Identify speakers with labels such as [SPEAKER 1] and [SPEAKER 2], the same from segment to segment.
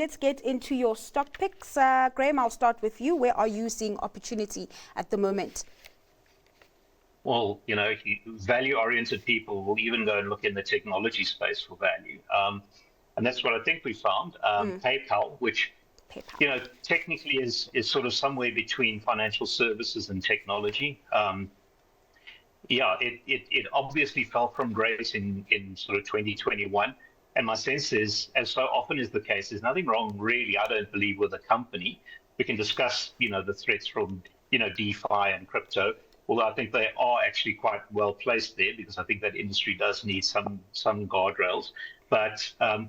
[SPEAKER 1] let's get into your stock picks. Graham, I'll start with you. Where are you seeing opportunity at the moment?
[SPEAKER 2] Well, value-oriented people will even go and look in the technology space for value. And that's what I think we found. PayPal, which, technically is sort of somewhere between financial services and technology. It obviously fell from grace in sort of 2021. And my sense is, as so often is the case, there's nothing wrong really, I don't believe, with the company. We can discuss, the threats from, DeFi and crypto, although I think they are actually quite well placed there because I think that industry does need some guardrails. But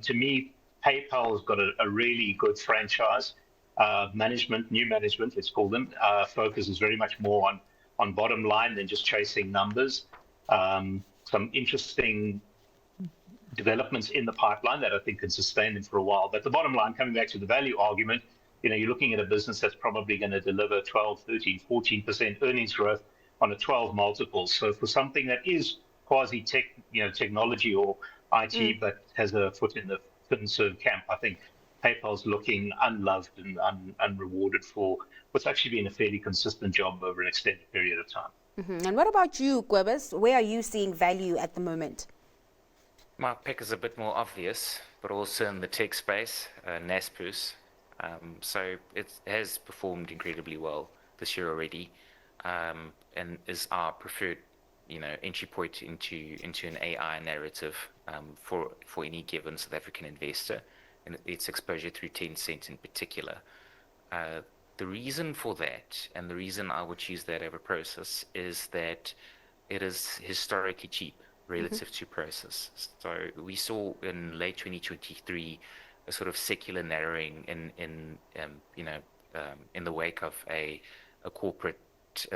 [SPEAKER 2] to me, PayPal has got a really good franchise. New management, let's call them, focuses very much more on bottom line than just chasing numbers. Some interesting developments in the pipeline that I think can sustain them for a while. But the bottom line, coming back to the value argument, you're looking at a business that's probably going to deliver 12, 13, 14% earnings growth on a 12 multiple. So for something that is quasi-tech, technology or IT, but has a foot in the FinServ camp, I think PayPal's looking unloved and unrewarded for what's actually been a fairly consistent job over an extended period of time.
[SPEAKER 1] And what about you, Gwebes? Where are you seeing value at the moment?
[SPEAKER 3] My pick is a bit more obvious, but also in the tech space, Naspers. So it has performed incredibly well this year already, and is our preferred, entry point into an AI narrative for any given South African investor, and its exposure through Tencent in particular. The reason for that, and the reason I would choose that over Prosus, is that it is historically cheap relative to Prosus. So we saw in late 2023 a sort of secular narrowing in the wake of a corporate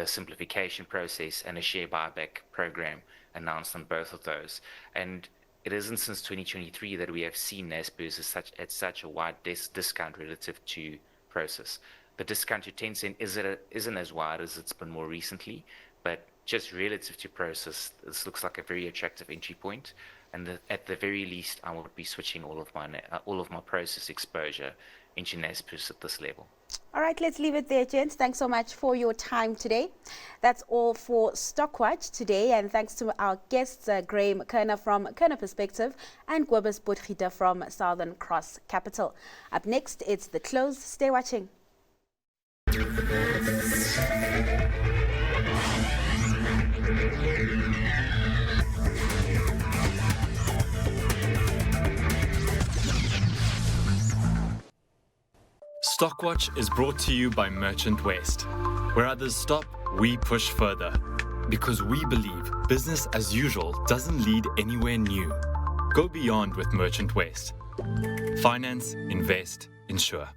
[SPEAKER 3] simplification process and a share buyback program announced on both of those. And it isn't since 2023 that we have seen Naspers at such a wide discount relative to Prosus. The discount to Tencent isn't as wide as it's been more recently, but just relative to Prosus, this looks like a very attractive entry point. And at the very least, I would be switching all of my Prosus exposure into Naspers at this level.
[SPEAKER 1] All right, let's leave it there, gents. Thanks so much for your time today. That's all for Stockwatch today, and thanks to our guests, Graham Kerner from Kerner Perspective and Gwebes Potgieter from Southern Cross Capital. Up next, it's The Close. Stay watching.
[SPEAKER 4] Stockwatch is brought to you by Merchant West. Where others stop, we push further. Because we believe business as usual doesn't lead anywhere new. Go beyond with Merchant West. Finance, invest, insure.